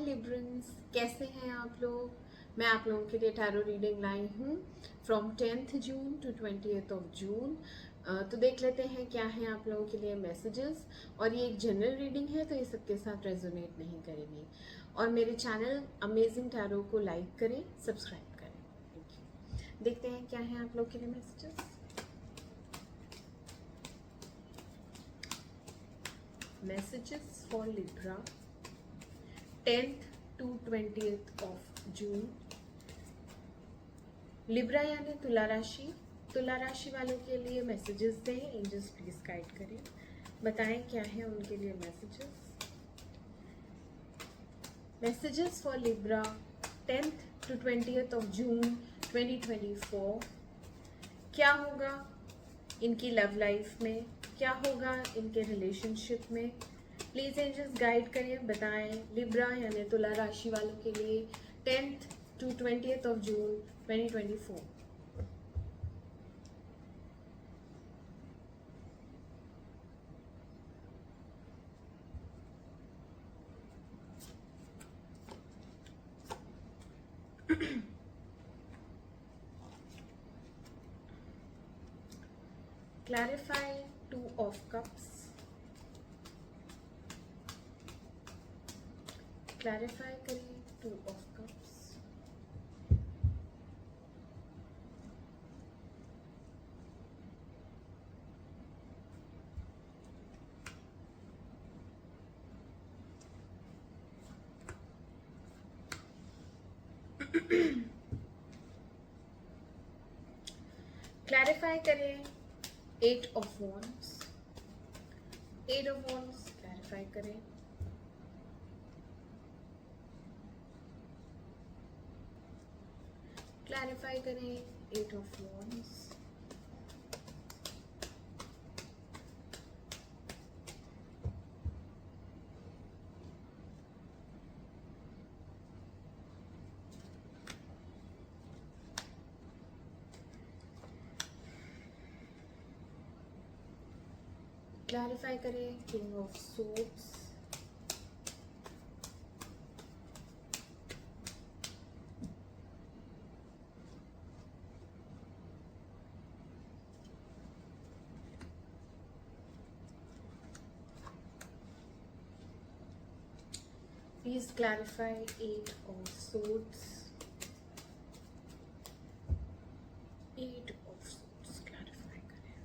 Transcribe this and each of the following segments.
Librans, कैसे हैं आप लोग। मैं आप लोगों के लिए टैरो रीडिंग लाई हूँ from 10th June to 20th of June. तो देख लेते हैं क्या है आप लोगों के लिए मैसेजेस। और ये एक जनरल रीडिंग है तो ये सबके साथ रेजोनेट नहीं करेगी। और मेरे चैनल अमेजिंग टैरो को लाइक करें, सब्सक्राइब करें। Thank you. देखते हैं क्या है आप लोग के लिए messages. Messages for Libra 10th to 20th of June. Libra यानी तुला राशि, तुला राशि वालों के लिए मैसेजेस दें। एंजल्स प्लीज गाइड करें, बताएं क्या है उनके लिए messages. Messages for Libra 10th to 20th of जून 2024। क्या होगा इनकी लव लाइफ में, क्या होगा इनके रिलेशनशिप में। प्लीज एंजल्स गाइड करें, बताएं लिब्रा यानी तुला राशि वालों के लिए 10th to 20th of June 2024। clarify 2 of cups, clarify करें 2 of cups। क्लैरिफाई करें 8 of wands, 8 of wands clarify करें। क्लैरिफाई करें 8 of wands। क्लैरिफाई करें king of swords. Please clarify 8 of swords, 8 of swords clarify करें।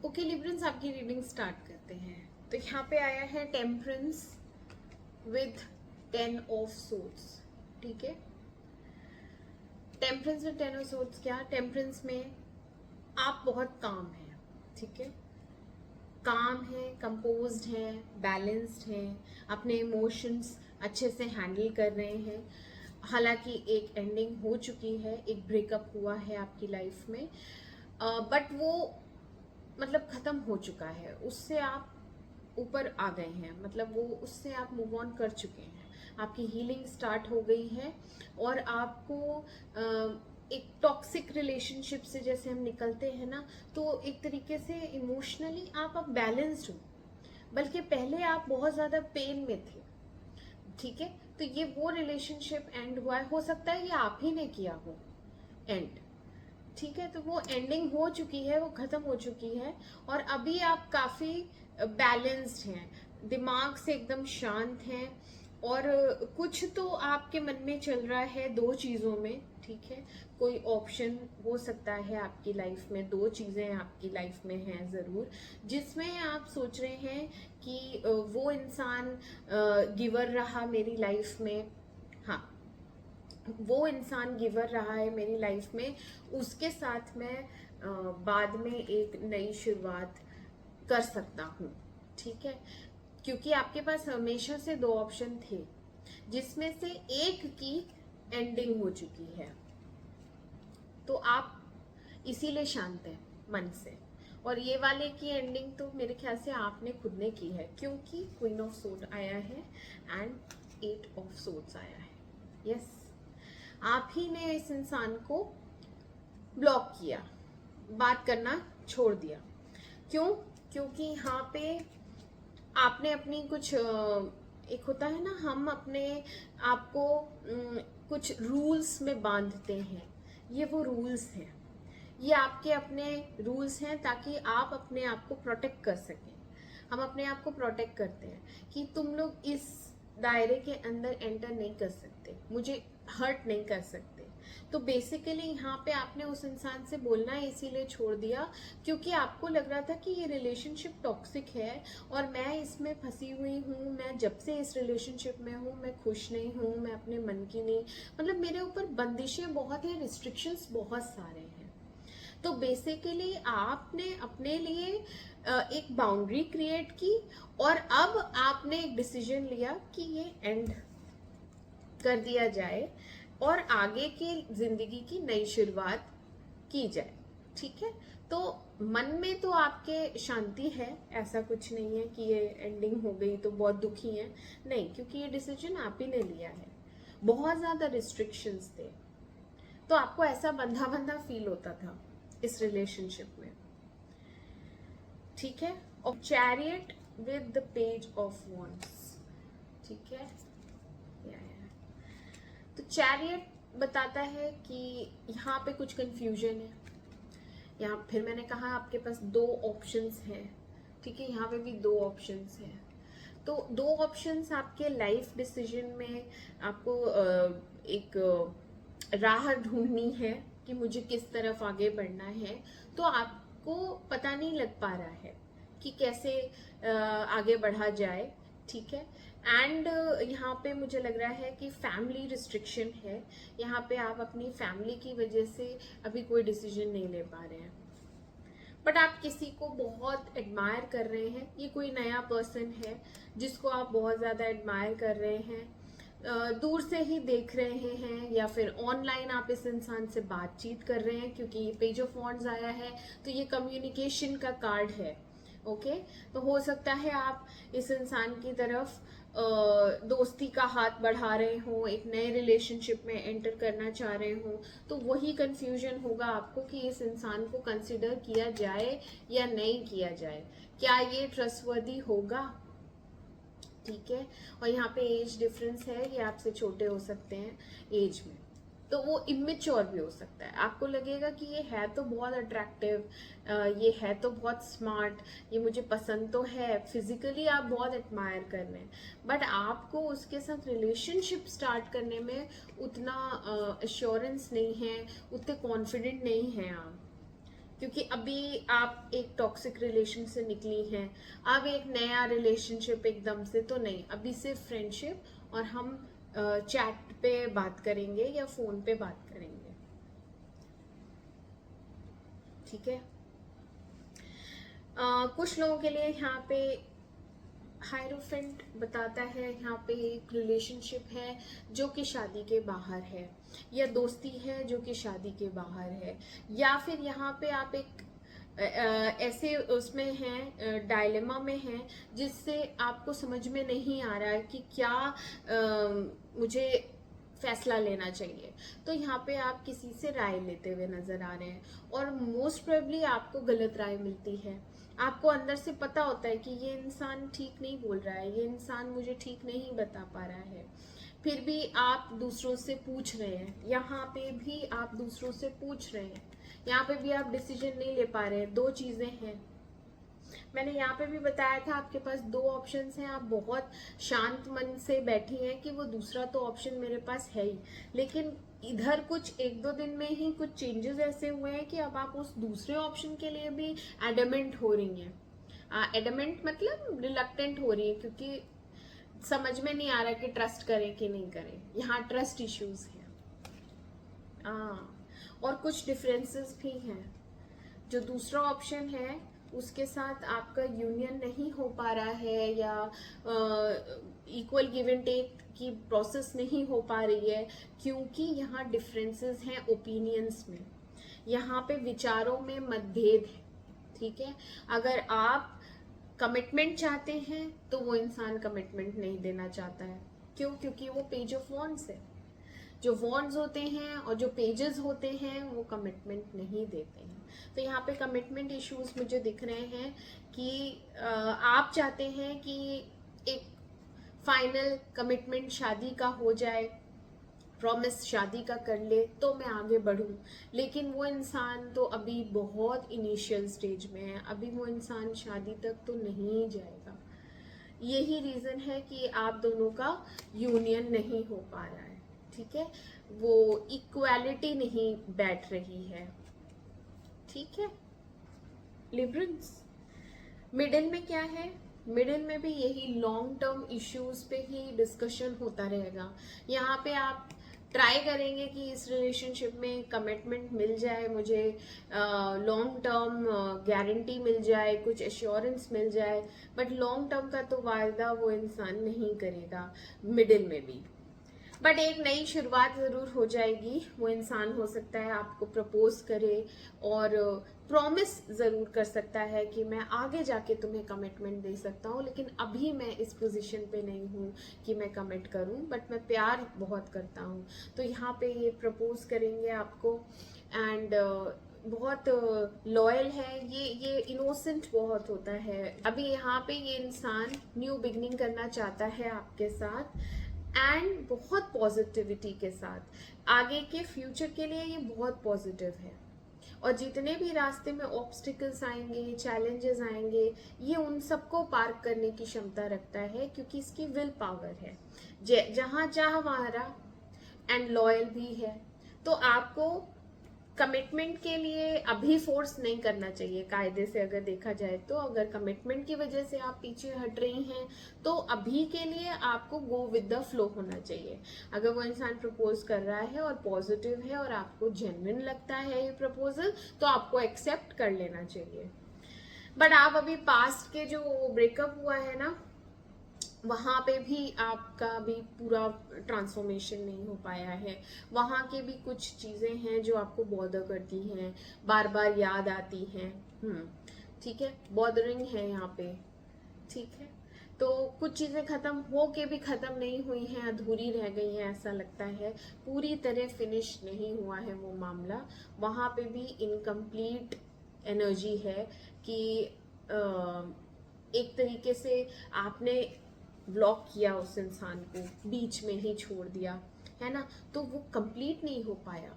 Okay Librans, आपकी reading start करते हैं। तो यहाँ पे आया है टेम्परेंस विद 10 of swords, ठीक है। टेम्परेंस विद 10 of swords क्या, टेम्परेंस में आप बहुत काम हैं, ठीक है। काम है, कंपोज्ड हैं, बैलेंस्ड हैं, अपने इमोशंस अच्छे से हैंडल कर रहे हैं। हालांकि एक एंडिंग हो चुकी है, एक ब्रेकअप हुआ है आपकी लाइफ में, बट वो मतलब ख़त्म हो चुका है, उससे आप ऊपर आ गए हैं, मतलब वो उससे आप मूव ऑन कर चुके हैं। आपकी हीलिंग स्टार्ट हो गई है और आपको एक टॉक्सिक रिलेशनशिप से जैसे हम निकलते हैं ना, तो एक तरीके से इमोशनली आप अब बैलेंस्ड हो, बल्कि पहले आप बहुत ज़्यादा पेन में थे, ठीक है। तो ये वो रिलेशनशिप एंड हुआ है, हो सकता है ये आप ही ने किया हो एंड, ठीक है। तो वो एंडिंग हो चुकी है, वो खत्म हो चुकी है और अभी आप काफी बैलेंस्ड हैं, दिमाग से एकदम शांत हैं। और कुछ तो आपके मन में चल रहा है दो चीजों में, ठीक है। कोई ऑप्शन हो सकता है आपकी लाइफ में, दो चीजें आपकी लाइफ में हैं जरूर, जिसमें आप सोच रहे हैं कि वो इंसान गिवर रहा मेरी लाइफ में, हाँ वो इंसान गिवर रहा है मेरी लाइफ में, उसके साथ मैं बाद में एक नई शुरुआत कर सकता हूँ, ठीक है। क्योंकि आपके पास हमेशा से दो ऑप्शन थे, जिसमें से एक की एंडिंग हो चुकी है, तो आप इसीलिए शांत हैं मन से। और ये वाले की एंडिंग तो मेरे ख्याल से आपने खुद ने की है, क्योंकि क्वीन ऑफ सोर्ड आया है एंड 8 ऑफ सोर्ड्स आया है। यस, आप ही ने इस इंसान को ब्लॉक किया, बात करना छोड़ दिया। क्यों? क्योंकि यहाँ पे आपने अपनी कुछ एक होता है ना, हम अपने आप को कुछ रूल्स में बांधते हैं, ये वो रूल्स हैं, ये आपके अपने रूल्स हैं ताकि आप अपने आप को प्रोटेक्ट कर सकें। हम अपने आप को प्रोटेक्ट करते हैं कि तुम लोग इस दायरे के अंदर एंटर नहीं कर सकते, मुझे हर्ट नहीं कर सकते। तो बेसिकली यहाँ पे आपने उस इंसान से बोलना इसीलिए छोड़ दिया क्योंकि आपको लग रहा था कि ये रिलेशनशिप टॉक्सिक है और मैं इसमें फंसी हुई हूँ, मैं जब से इस रिलेशनशिप में हूँ मैं खुश नहीं हूँ, मैं अपने मन की नहीं, मतलब मेरे ऊपर बंदिशें बहुत हैं, रिस्ट्रिक्शंस बहुत सारे हैं। तो बेसिकली आपने अपने लिए एक बाउंड्री क्रिएट की और अब आपने एक डिसीजन लिया कि ये एंड कर दिया जाए और आगे की जिंदगी की नई शुरुआत की जाए। ठीक है, तो मन में तो आपके शांति है, ऐसा कुछ नहीं है कि ये एंडिंग हो गई तो बहुत दुखी है, नहीं, क्योंकि ये डिसीजन आप ही ने लिया है। बहुत ज्यादा रिस्ट्रिक्शंस थे तो आपको ऐसा बंधा बंधा फील होता था इस रिलेशनशिप में। ठीक है, और chariot with the page of wands. ठीक है, तो चैरियट बताता है कि यहाँ पे कुछ कंफ्यूजन है। यहाँ फिर मैंने कहा आपके पास दो ऑप्शंस हैं। ठीक है, यहाँ पे भी दो ऑप्शंस हैं। तो दो ऑप्शंस आपके लाइफ डिसीजन में आपको एक राह ढूंढनी है कि मुझे किस तरफ आगे बढ़ना है। तो आपको पता नहीं लग पा रहा है कि कैसे आगे बढ़ा जाए। ठीक है, एंड यहाँ पे मुझे लग रहा है कि फैमिली रिस्ट्रिक्शन है। यहाँ पे आप अपनी फैमिली की वजह से अभी कोई डिसीजन नहीं ले पा रहे हैं, बट आप किसी को बहुत एडमायर कर रहे हैं। ये कोई नया पर्सन है जिसको आप बहुत ज़्यादा एडमायर कर रहे हैं, दूर से ही देख रहे हैं, या फिर ऑनलाइन आप इस इंसान से बातचीत कर रहे हैं क्योंकि ये पेज ऑफ वॉन्ड्स आया है तो ये कम्युनिकेशन का कार्ड है। ओके, तो हो सकता है आप इस इंसान की तरफ दोस्ती का हाथ बढ़ा रहे हो, एक नए रिलेशनशिप में एंटर करना चाह रहे हो। तो वही कंफ्यूजन होगा आपको कि इस इंसान को कंसिडर किया जाए या नहीं किया जाए, क्या ये ट्रस्टवर्दी होगा। ठीक है, और यहाँ पे एज डिफरेंस है, ये आपसे छोटे हो सकते हैं एज में, तो वो इमेच्योर भी हो सकता है। आपको लगेगा कि ये है तो बहुत अट्रैक्टिव, ये है तो बहुत स्मार्ट, ये मुझे पसंद तो है, फिजिकली आप बहुत एडमायर कर रहे हैं, बट आपको उसके साथ रिलेशनशिप स्टार्ट करने में उतना एश्योरेंस नहीं है, उतने कॉन्फिडेंट नहीं हैं आप, क्योंकि अभी आप एक टॉक्सिक रिलेशन से निकली हैं। अब एक नया रिलेशनशिप एकदम से तो नहीं, अभी सिर्फ फ्रेंडशिप और हम चैट पे बात करेंगे या फोन पे बात करेंगे। ठीक है, कुछ लोगों के लिए यहाँ पे हायरोफेंट बताता है यहाँ पे एक रिलेशनशिप है जो कि शादी के बाहर है, या दोस्ती है जो कि शादी के बाहर है, या फिर यहाँ पे आप एक ऐसे उसमें हैं, डायलेमा में हैं जिससे आपको समझ में नहीं आ रहा है कि क्या मुझे फैसला लेना चाहिए। तो यहाँ पे आप किसी से राय लेते हुए नजर आ रहे हैं और मोस्ट प्रोबेबली आपको गलत राय मिलती है। आपको अंदर से पता होता है कि ये इंसान ठीक नहीं बोल रहा है, ये इंसान मुझे ठीक नहीं बता पा रहा है, फिर भी आप दूसरों से पूछ रहे हैं। यहाँ पे भी आप दूसरों से पूछ रहे हैं, यहाँ पे भी आप डिसीजन नहीं ले पा रहे हैं। दो चीजें हैं, मैंने यहाँ पे भी बताया था आपके पास दो ऑप्शंस हैं। आप बहुत शांत मन से बैठी हैं कि वो दूसरा तो ऑप्शन मेरे पास है ही, लेकिन इधर कुछ एक दो दिन में ही कुछ चेंजेस ऐसे हुए हैं कि अब आप उस दूसरे ऑप्शन के लिए भी एडमेंट हो रही हैं। एडमेंट मतलब रिलक्टेंट हो रही है क्योंकि समझ में नहीं आ रहा कि ट्रस्ट करें कि नहीं करें। यहाँ ट्रस्ट इश्यूज हैं। और कुछ डिफरेंसेस भी हैं। जो दूसरा ऑप्शन है उसके साथ आपका यूनियन नहीं हो पा रहा है, या इक्वल गिव एंड टेक की प्रोसेस नहीं हो पा रही है, क्योंकि यहाँ डिफरेंसेस हैं ओपिनियंस में, यहाँ पे विचारों में मतभेद है। ठीक है, अगर आप कमिटमेंट चाहते हैं तो वो इंसान कमिटमेंट नहीं देना चाहता है। क्यों? क्योंकि वो पेज ऑफ वॉन्ड्स है। जो वॉन्ड्स होते हैं और जो पेजेस होते हैं वो कमिटमेंट नहीं देते हैं। तो यहाँ पे कमिटमेंट इश्यूज मुझे दिख रहे हैं कि आप चाहते हैं कि एक फाइनल कमिटमेंट शादी का हो जाए, प्रॉमिस शादी का कर ले तो मैं आगे बढ़ूं, लेकिन वो इंसान तो अभी बहुत इनिशियल स्टेज में है, अभी वो इंसान शादी तक तो नहीं जाएगा। यही रीज़न है कि आप दोनों का यूनियन नहीं हो पा रहा है, ठीक है, वो इक्वालिटी नहीं बैठ रही है, ठीक है। लिब्रंस मिडिल में क्या है, मिडिल में भी यही लॉन्ग टर्म इश्यूज पे ही डिस्कशन होता रहेगा। यहाँ पे आप ट्राई करेंगे कि इस रिलेशनशिप में कमिटमेंट मिल जाए, मुझे लॉन्ग टर्म गारंटी मिल जाए, कुछ एश्योरेंस मिल जाए, बट लॉन्ग टर्म का तो वायदा वो इंसान नहीं करेगा मिडिल में भी। बट एक नई शुरुआत ज़रूर हो जाएगी। वो इंसान हो सकता है आपको प्रपोज करे और प्रॉमिस ज़रूर कर सकता है कि मैं आगे जाके तुम्हें कमिटमेंट दे सकता हूँ, लेकिन अभी मैं इस पोजीशन पे नहीं हूँ कि मैं कमिट करूँ, बट मैं प्यार बहुत करता हूँ। तो यहाँ पे ये प्रपोज करेंगे आपको एंड बहुत लॉयल है, ये इनोसेंट बहुत होता है। अभी यहाँ पे ये इंसान न्यू बिगनिंग करना चाहता है आपके साथ एंड बहुत पॉजिटिविटी के साथ। आगे के फ्यूचर के लिए ये बहुत पॉजिटिव है और जितने भी रास्ते में ऑब्स्टिकल्स आएंगे, चैलेंजेस आएंगे, ये उन सबको पार करने की क्षमता रखता है क्योंकि इसकी विल पावर है। जहां चाह वहां रहा एंड लॉयल भी है। तो आपको कमिटमेंट के लिए अभी फोर्स नहीं करना चाहिए कायदे से, अगर देखा जाए तो। अगर कमिटमेंट की वजह से आप पीछे हट रही हैं तो अभी के लिए आपको गो विद द फ्लो होना चाहिए। अगर वो इंसान प्रपोज कर रहा है और पॉजिटिव है और आपको जेन्युइन लगता है ये प्रपोजल, तो आपको एक्सेप्ट कर लेना चाहिए। बट आप अभी पास्ट के जो ब्रेकअप हुआ है ना, वहाँ पे भी आपका भी पूरा ट्रांसफॉर्मेशन नहीं हो पाया है। वहाँ के भी कुछ चीज़ें हैं जो आपको बॉदर करती हैं, बार बार याद आती हैं, ठीक है, बॉदरिंग है यहाँ पे, ठीक है। तो कुछ चीज़ें ख़त्म हो के भी ख़त्म नहीं हुई हैं, अधूरी रह गई हैं, ऐसा लगता है पूरी तरह फिनिश नहीं हुआ है वो मामला। वहाँ पे भी इनकम्प्लीट एनर्जी है कि एक तरीके से आपने ब्लॉक किया उस इंसान को, बीच में ही छोड़ दिया है ना, तो वो कंप्लीट नहीं हो पाया,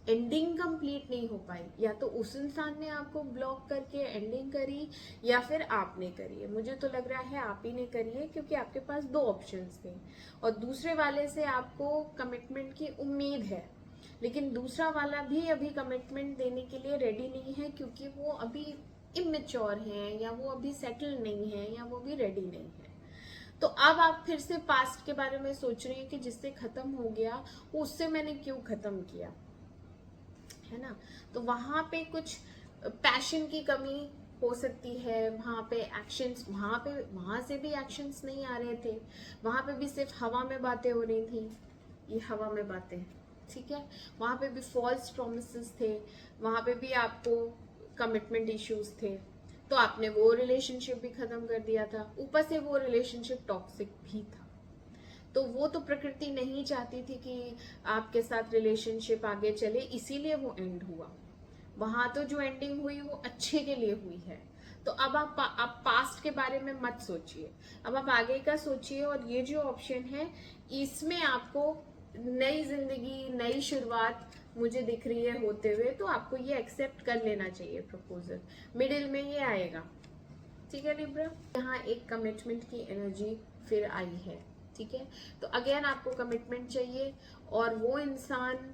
एंडिंग कंप्लीट नहीं हो पाई। या तो उस इंसान ने आपको ब्लॉक करके एंडिंग करी या फिर आपने करी है। मुझे तो लग रहा है आप ही ने करी है क्योंकि आपके पास दो ऑप्शंस थे और दूसरे वाले से आपको कमिटमेंट की उम्मीद है, लेकिन दूसरा वाला भी अभी कमिटमेंट देने के लिए रेडी नहीं है क्योंकि वो अभी इमेच्योर हैं या वो अभी सेटल नहीं है या वो अभी रेडी नहीं है। तो अब आप फिर से पास्ट के बारे में सोच रहे हैं कि जिससे खत्म हो गया वो उससे मैंने क्यों खत्म किया, है ना। तो वहां पे कुछ पैशन की कमी हो सकती है, वहां पे एक्शंस, वहां से भी एक्शंस नहीं आ रहे थे, वहां पे भी सिर्फ हवा में बातें हो रही थी, ये हवा में बातें, ठीक है। वहां पे भी फॉल्स प्रोमिसेस थे, वहां पे भी आपको कमिटमेंट इश्यूज थे, तो आपने वो रिलेशनशिप भी खत्म कर दिया था। ऊपर से वो रिलेशनशिप टॉक्सिक भी था, तो वो तो प्रकृति नहीं चाहती थी कि आपके साथ रिलेशनशिप आगे चले, इसीलिए वो एंड हुआ। वहां तो जो एंडिंग हुई वो अच्छे के लिए हुई है। तो अब आप पास्ट के बारे में मत सोचिए, अब आप आगे का सोचिए। और ये जो ऑप्शन है इसमें आपको नई जिंदगी, नई शुरुआत मुझे दिख रही है होते हुए, तो आपको ये एक्सेप्ट कर लेना चाहिए प्रपोजल। मिडिल में ये आएगा, ठीक है लिब्रा। यहाँ एक कमिटमेंट की एनर्जी फिर आई है, ठीक है। तो अगेन आपको कमिटमेंट चाहिए और वो इंसान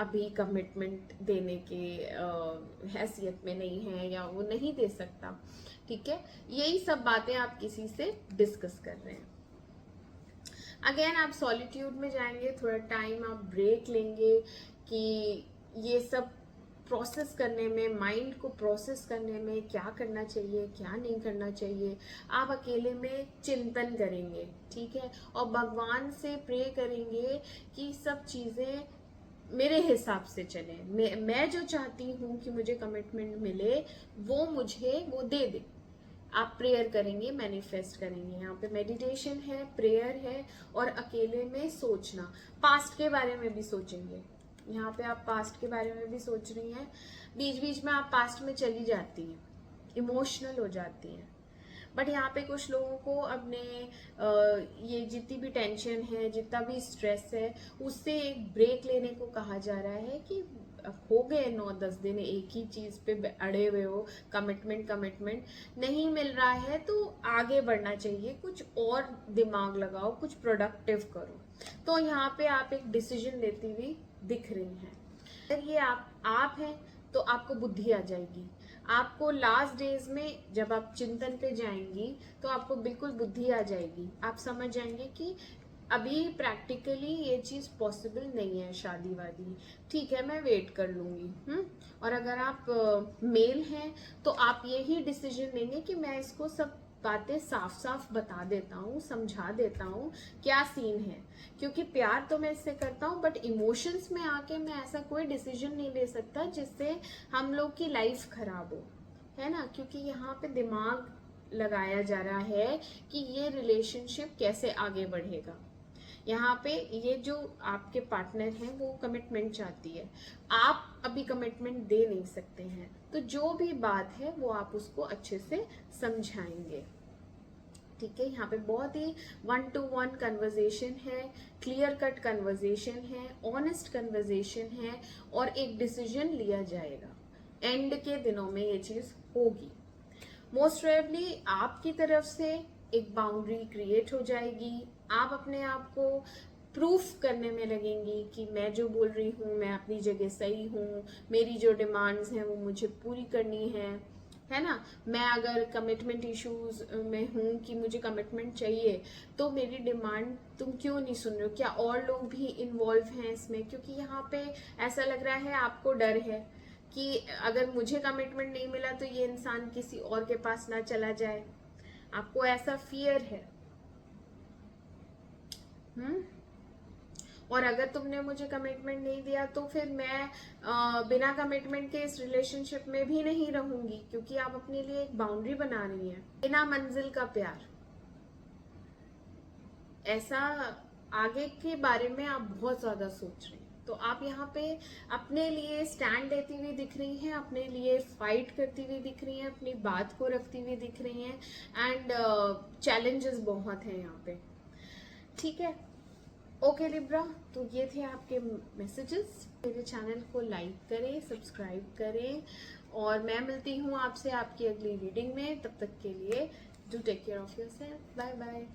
अभी कमिटमेंट देने के हैसियत में नहीं है या वो नहीं दे सकता, ठीक है। यही सब बातें आप किसी से डिस्कस कर रहे हैं। अगेन आप सॉलिट्यूड में जाएंगे, थोड़ा टाइम आप ब्रेक लेंगे कि ये सब प्रोसेस करने में, माइंड को प्रोसेस करने में क्या करना चाहिए क्या नहीं करना चाहिए। आप अकेले में चिंतन करेंगे, ठीक है, और भगवान से प्रे करेंगे कि सब चीज़ें मेरे हिसाब से चले, मैं जो चाहती हूँ कि मुझे कमिटमेंट मिले वो मुझे वो दे दे। आप प्रेयर करेंगे, मैनिफेस्ट करेंगे। यहाँ पे मेडिटेशन है, प्रेयर है और अकेले में सोचना। पास्ट के बारे में भी सोचेंगे। यहाँ पे आप पास्ट के बारे में भी सोच रही हैं, बीच बीच में आप पास्ट में चली जाती हैं, इमोशनल हो जाती हैं। बट यहाँ पे कुछ लोगों को अपने ये जितनी भी टेंशन है, जितना भी स्ट्रेस है, उससे एक ब्रेक लेने को कहा जा रहा है कि हो गए 9-10 दिन एक ही चीज पे अड़े हुए हो, कमिटमेंट नहीं मिल रहा है तो आगे बढ़ना चाहिए, कुछ और दिमाग लगाओ, कुछ प्रोडक्टिव करो। तो यहाँ पे आप एक डिसीजन लेती हुई दिख रही हैं। अगर ये आप हैं तो आपको बुद्धि आ जाएगी। आपको लास्ट डेज में जब आप चिंतन पे जाएंगी तो आपको बिल्कुल बुद्धि आ जाएगी। आप समझ जाएंगे कि अभी प्रैक्टिकली ये चीज पॉसिबल नहीं है, शादी वादी, ठीक है मैं वेट कर लूंगी। और अगर आप मेल हैं तो आप यही डिसीजन लेंगे कि मैं इसको सब बातें साफ साफ बता देता हूँ, समझा देता हूँ क्या सीन है, क्योंकि प्यार तो मैं इससे करता हूँ बट इमोशंस में आके मैं ऐसा कोई डिसीजन नहीं ले सकता जिससे हम लोग की लाइफ खराब हो, है ना। क्योंकि यहाँ पे दिमाग लगाया जा रहा है कि ये रिलेशनशिप कैसे आगे बढ़ेगा। यहाँ पे ये जो आपके पार्टनर हैं वो कमिटमेंट चाहती है, आप अभी कमिटमेंट दे नहीं सकते हैं, तो जो भी बात है वो आप उसको अच्छे से समझाएंगे, ठीक है। यहाँ पे बहुत ही 1-to-1 कन्वर्जेशन है, क्लियर कट कन्वर्जेशन है, ऑनेस्ट कन्वर्जेशन है और एक डिसीजन लिया जाएगा। एंड के दिनों में ये चीज होगी। मोस्ट प्रोबेबली आपकी तरफ से एक बाउंड्री क्रिएट हो जाएगी। आप अपने आप को प्रूफ करने में लगेंगी कि मैं जो बोल रही हूँ मैं अपनी जगह सही हूँ, मेरी जो डिमांड्स हैं वो मुझे पूरी करनी है ना। मैं अगर कमिटमेंट इश्यूज में हूँ कि मुझे कमिटमेंट चाहिए तो मेरी डिमांड तुम क्यों नहीं सुन रहे हो, क्या और लोग भी इन्वॉल्व हैं इसमें। क्योंकि यहाँ पे ऐसा लग रहा है आपको डर है कि अगर मुझे कमिटमेंट नहीं मिला तो ये इंसान किसी और के पास ना चला जाए, आपको ऐसा फियर है। और अगर तुमने मुझे कमिटमेंट नहीं दिया तो फिर मैं बिना कमिटमेंट के इस रिलेशनशिप में भी नहीं रहूंगी, क्योंकि आप अपने लिए एक बाउंड्री बना रही हैं। बिना मंजिल का प्यार, ऐसा आगे के बारे में आप बहुत ज्यादा सोच रहे हैं। तो आप यहाँ पे अपने लिए स्टैंड लेती हुई दिख रही हैं, अपने लिए फाइट करती हुई दिख रही हैं, अपनी बात को रखती हुई दिख रही हैं एंड चैलेंजेस बहुत हैं यहाँ पे, ठीक है। ओके लिब्रा, तो ये थे आपके मैसेजेस। मेरे चैनल को लाइक करें, सब्सक्राइब करें और मैं मिलती हूँ आपसे आपकी अगली रीडिंग में। तब तक के लिए do take care of yourself. Bye bye.